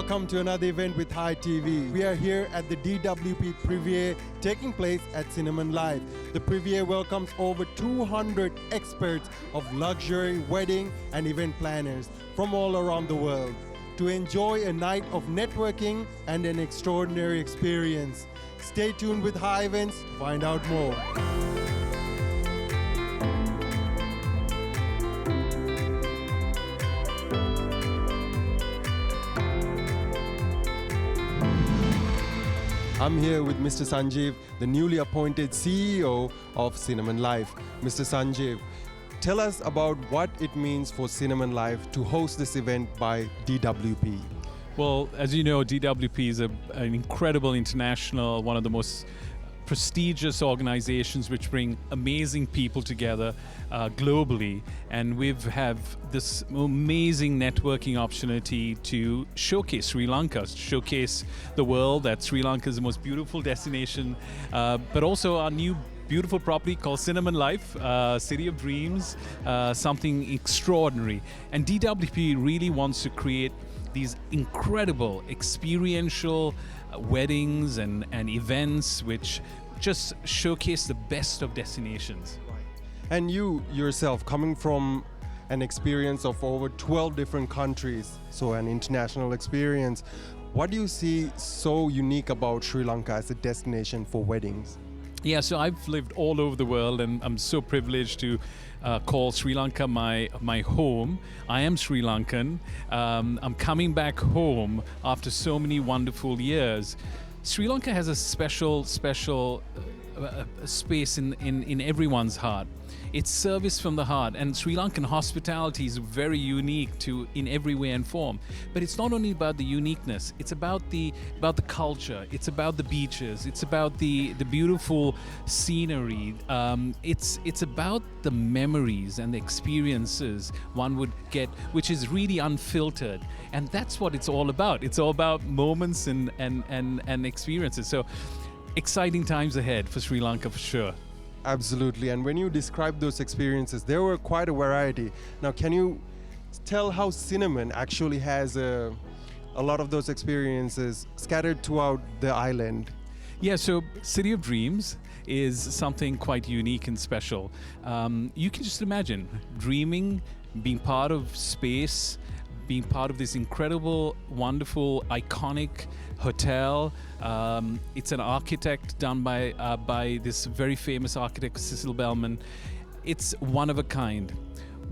welcome to another event with Hi TV. We are here at the DWP Privé taking place at Cinnamon Life. The Privé welcomes over 200 experts of luxury, wedding and event planners from all around the world to enjoy a night of networking and an extraordinary experience. Stay tuned with Hi Events to find out more. I'm here with Mr. Sanjeev, the newly appointed CEO of Cinnamon Life. Mr. Sanjeev, tell us about what it means for Cinnamon Life to host this event by DWP. Well, as you know, DWP is an incredible international, one of the most prestigious organizations which bring amazing people together globally, and we have this amazing networking opportunity to showcase Sri Lanka, showcase the world that Sri Lanka is the most beautiful destination, but also our new beautiful property called Cinnamon Life, City of Dreams, something extraordinary. And DWP really wants to create these incredible experiential weddings and events which just showcase the best of destinations. And you yourself, coming from an experience of over 12 different countries, so an international experience, what do you see so unique about Sri Lanka as a destination for weddings? Yeah, so I've lived all over the world, and I'm so privileged to call Sri Lanka my home. I am Sri Lankan. I'm coming back home after so many wonderful years. Sri Lanka has a special space in everyone's heart. It's service from the heart, and Sri Lankan hospitality is very unique in every way and form. But it's not only about the uniqueness; it's about the culture. It's about the beaches. It's about the beautiful scenery. It's about the memories and the experiences one would get, which is really unfiltered, and that's what it's all about. It's all about moments and experiences. So, exciting times ahead for Sri Lanka for sure. Absolutely. And when you describe those experiences, there were quite a variety. Now, can you tell how Cinnamon actually has a lot of those experiences scattered throughout the island? Yeah, so City of Dreams is something quite unique and special. You can just imagine dreaming, being part of space, being part of this incredible, wonderful, iconic hotel. It's an architect done by this very famous architect, Cecil Bellman. It's one of a kind.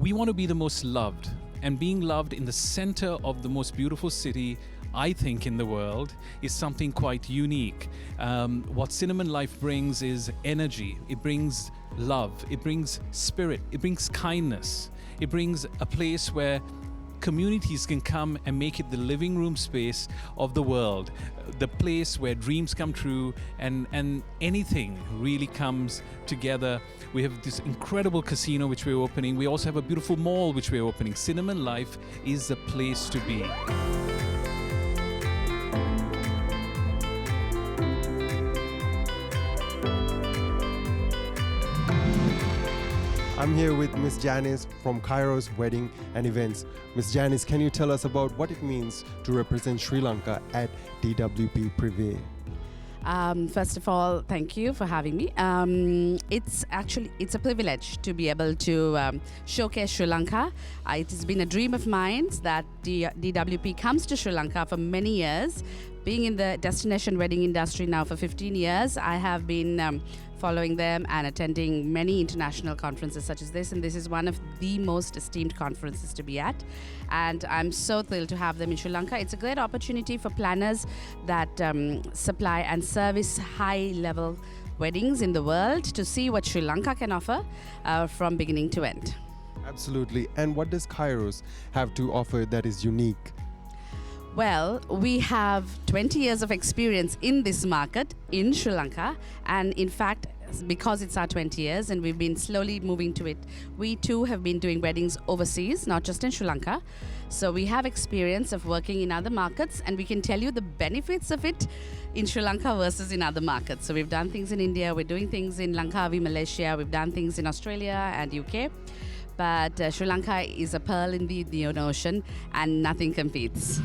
We want to be the most loved, and being loved in the center of the most beautiful city, I think, in the world, is something quite unique. What Cinnamon Life brings is energy. It brings love. It brings spirit. It brings kindness. It brings a place where communities can come and make it the living room space of the world, the place where dreams come true and anything really comes together. We have this incredible casino which we're opening. We also have a beautiful mall which we're opening. Cinnamon Life is the place to be. I'm here with Miss Janice from Kairos Wedding and Events. Miss Janice, can you tell us about what it means to represent Sri Lanka at DWP Privé? First of all, thank you for having me. It's a privilege to be able to showcase Sri Lanka. It has been a dream of mine that DWP comes to Sri Lanka for many years. Being in the destination wedding industry now for 15 years, I have been following them and attending many international conferences such as this, and this is one of the most esteemed conferences to be at, and I'm so thrilled to have them in Sri Lanka. It's a great opportunity for planners that supply and service high-level weddings in the world to see what Sri Lanka can offer from beginning to end. Absolutely. And what does Kairos have to offer that is unique? Well, we have 20 years of experience in this market in Sri Lanka, and in fact, because it's our 20 years and we've been slowly moving to it, we too have been doing weddings overseas, not just in Sri Lanka. So we have experience of working in other markets, and we can tell you the benefits of it in Sri Lanka versus in other markets. So we've done things in India, we're doing things in Langkawi, Malaysia, we've done things in Australia and UK. But Sri Lanka is a pearl in the Indian Ocean, and nothing competes.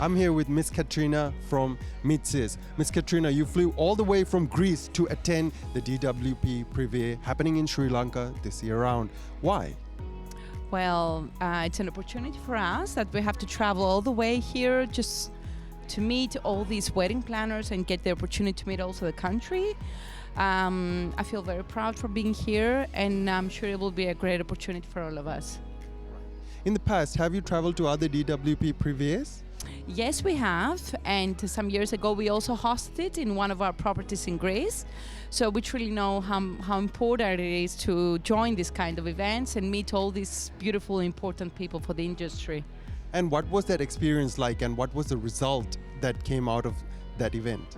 I'm here with Miss Katrina from Midsis. Miss Katrina, you flew all the way from Greece to attend the DWP Privé happening in Sri Lanka this year round. Why? Well, it's an opportunity for us that we have to travel all the way here just to meet all these wedding planners and get the opportunity to meet also the country. I feel very proud for being here, and I'm sure it will be a great opportunity for all of us. In the past, have you traveled to other DWP Privés? Yes, we have, and some years ago we also hosted it in one of our properties in Greece. So we truly know how important it is to join this kind of events and meet all these beautiful, important people for the industry. And what was that experience like, and what was the result that came out of that event?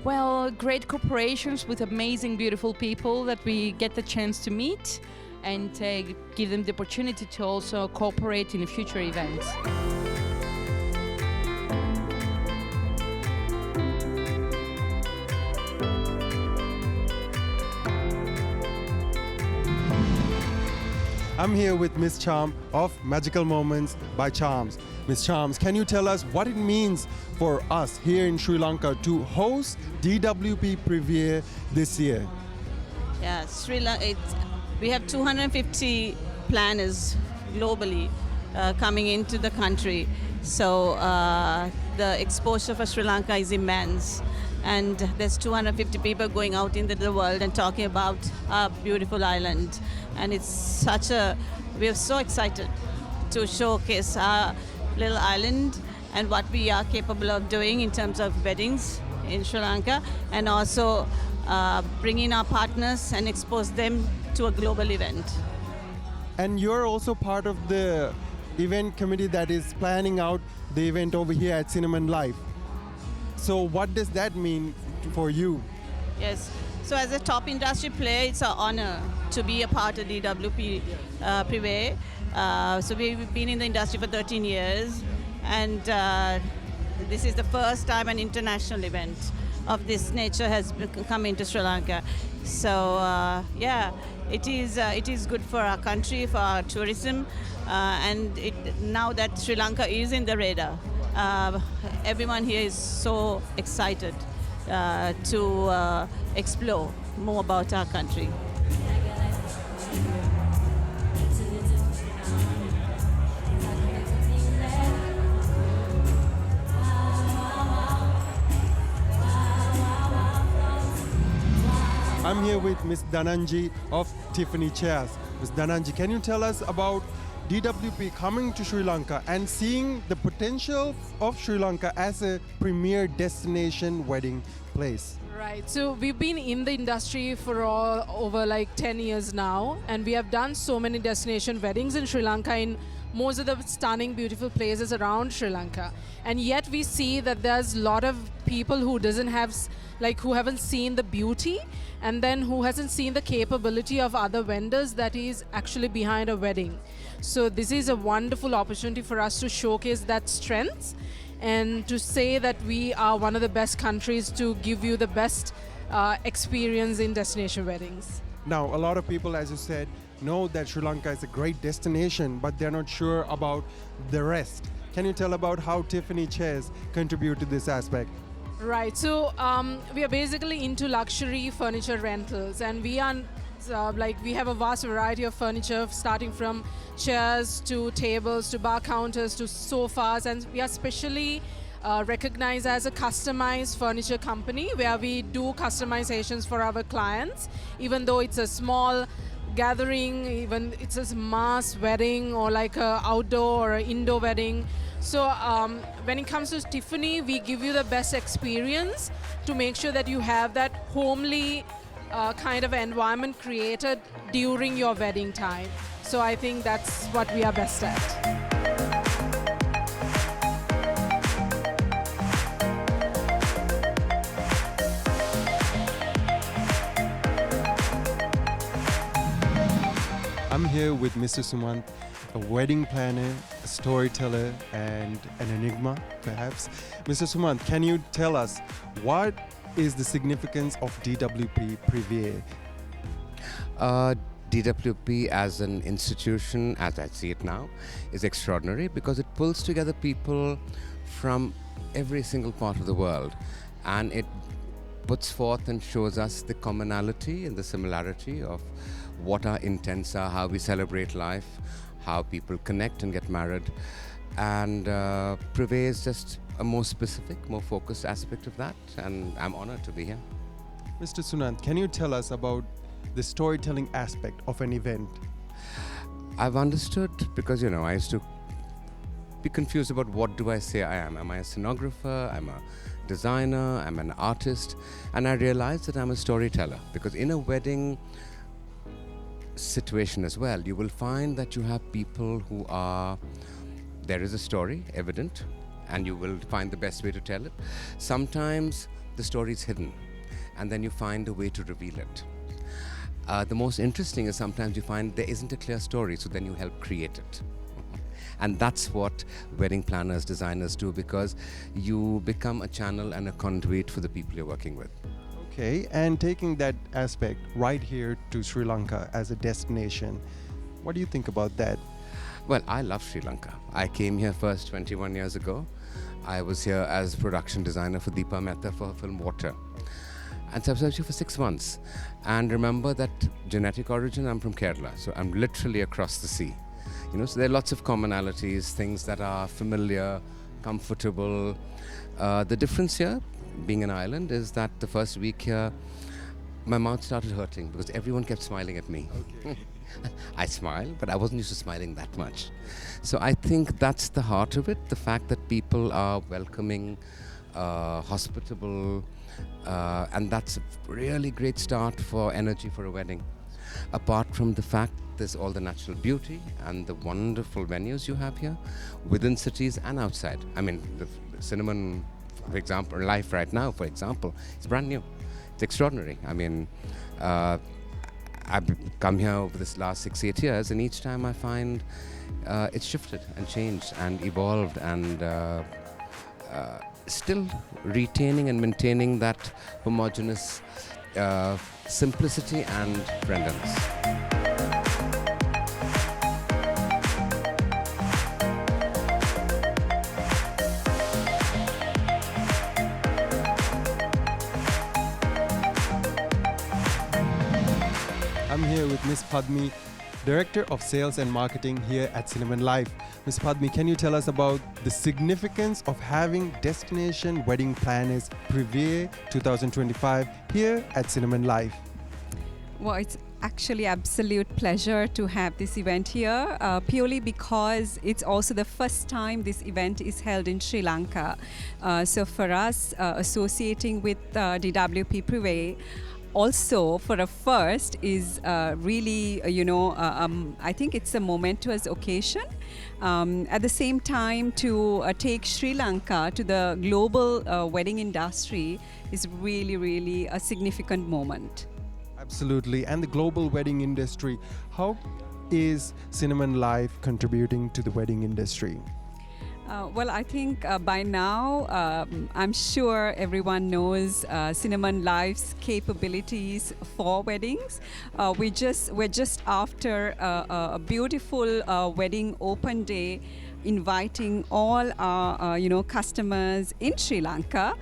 Well, great corporations with amazing, beautiful people that we get the chance to meet and give them the opportunity to also cooperate in future events. I'm here with Miss Charm of Magical Moments by Charms. Miss Charms, can you tell us what it means for us here in Sri Lanka to host DWP Privé this year? Yeah, Sri Lanka. We have 250 planners globally coming into the country. So the exposure for Sri Lanka is immense. And there's 250 people going out into the world and talking about our beautiful island. And it's we are so excited to showcase our little island and what we are capable of doing in terms of weddings in Sri Lanka, and also bring in our partners and expose them to a global event. And you're also part of the event committee that is planning out the event over here at Cinnamon Life. So what does that mean for you? Yes. So as a top industry player, it's an honor to be a part of DWP Privé. So we've been in the industry for 13 years, and this is the first time an international event of this nature has come into Sri Lanka. So yeah, it is good for our country, for our tourism, and now that Sri Lanka is in the radar, everyone here is so excited to explore more about our country. I'm here with Miss Dhananji of Tiffany Chairs. Miss Dhananji, can you tell us about DWP coming to Sri Lanka and seeing the potential of Sri Lanka as a premier destination wedding place? Right, so we've been in the industry for over like 10 years now, and we have done so many destination weddings in Sri Lanka in most of the stunning, beautiful places around Sri Lanka. And yet we see that there's a lot of people who who haven't seen the beauty, and then who hasn't seen the capability of other vendors that is actually behind a wedding. So this is a wonderful opportunity for us to showcase that strength and to say that we are one of the best countries to give you the best experience in destination weddings. Now, a lot of people, as you said, know that Sri Lanka is a great destination, but they're not sure about the rest. Can you tell about how Tiffany Chairs contribute to this aspect? Right, so we are basically into luxury furniture rentals, and we are we have a vast variety of furniture, starting from chairs to tables to bar counters to sofas, and we are specially recognized as a customized furniture company where we do customizations for our clients, even though it's a small gathering, even it's a mass wedding or like a outdoor or indoor wedding. So when it comes to Tiffany, we give you the best experience to make sure that you have that homely kind of environment created during your wedding time. So I think that's what we are best at. I'm here with Mr. Sumant, a wedding planner, a storyteller, and an enigma, perhaps. Mr. Sumant, can you tell us what is the significance of DWP Privé? DWP as an institution, as I see it now, is extraordinary because it pulls together people from every single part of the world, and it puts forth and shows us the commonality and the similarity of what our intents are, how we celebrate life, how people connect and get married. And Privé is just a more specific, more focused aspect of that, and I'm honored to be here. Mr. Sunant, can you tell us about the storytelling aspect of an event? I've understood because, I used to be confused about what do I say I am. Am I a scenographer? I'm a designer? I'm an artist? And I realized that I'm a storyteller, because in a wedding situation as well, you will find that you have people who are, there is a story evident, and you will find the best way to tell it. Sometimes the story is hidden, and then you find a way to reveal it. The most interesting is sometimes you find there isn't a clear story, so then you help create it. And that's what wedding planners, designers do, because you become a channel and a conduit for the people you're working with. Okay, and taking that aspect right here to Sri Lanka as a destination, what do you think about that? Well, I love Sri Lanka. I came here first 21 years ago. I was here as production designer for Deepa Mehta for her film Water. And so I was here for 6 months. And remember that genetic origin, I'm from Kerala, so I'm literally across the sea. So there are lots of commonalities, things that are familiar, comfortable. The difference here, being an island, is that the first week here, my mouth started hurting because everyone kept smiling at me. Okay. I smile, but I wasn't used to smiling that much. So I think that's the heart of it, the fact that people are welcoming, hospitable, and that's a really great start for energy for a wedding. Apart from the fact there's all the natural beauty and the wonderful venues you have here, within cities and outside. I mean, the cinnamon, for example, life right now, for example, it's brand new. It's extraordinary. I mean, I've come here over this last 6-8 years, and each time I find it's shifted and changed and evolved, and still retaining and maintaining that homogeneous simplicity and friendliness. I'm here with Miss Padmi, Director of Sales and Marketing here at Cinnamon Life. Miss Padmi, can you tell us about the significance of having Destination Wedding Planners Privé 2025 here at Cinnamon Life? Well, it's actually absolute pleasure to have this event here, purely because it's also the first time this event is held in Sri Lanka. So for us, associating with DWP Privé, also for a first is really, I think it's a momentous occasion. At the same time, to take Sri Lanka to the global wedding industry is really, really a significant moment. Absolutely. And the global wedding industry, how is Cinnamon Life contributing to the wedding industry? Well, I think by now, I'm sure everyone knows Cinnamon Life's capabilities for weddings. We're just after a beautiful wedding open day, inviting all our customers in Sri Lanka.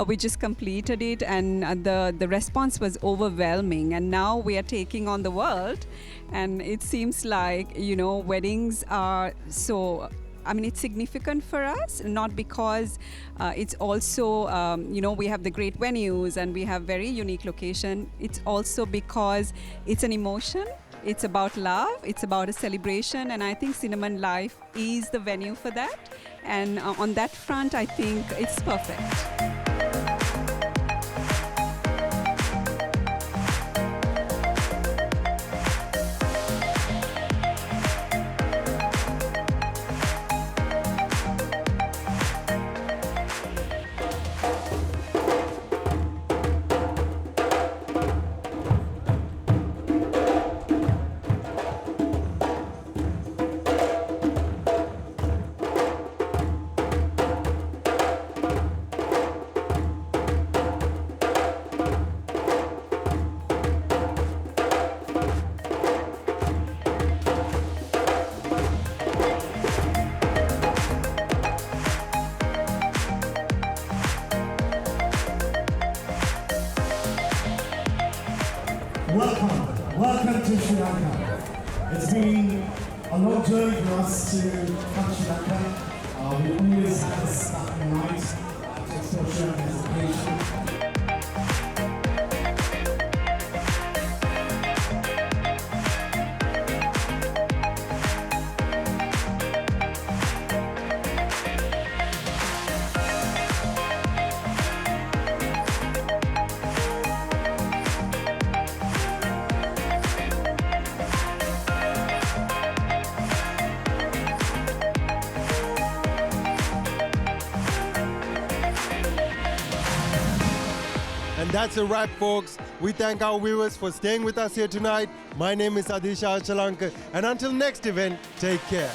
We just completed it, and the response was overwhelming. And now we are taking on the world, and it seems like weddings are so. It's significant for us, not because it's also, we have the great venues and we have very unique location. It's also because it's an emotion. It's about love. It's about a celebration. And I think Cinnamon Life is the venue for that. And on that front, I think it's perfect. Sri Lanka. It's been a long journey for us to come to Sri Lanka. We always have this stuff in mind to explore Sri Lanka as a nation. And that's a wrap, folks. We thank our viewers for staying with us here tonight. My name is Adisha Chalanka, and until next event, take care.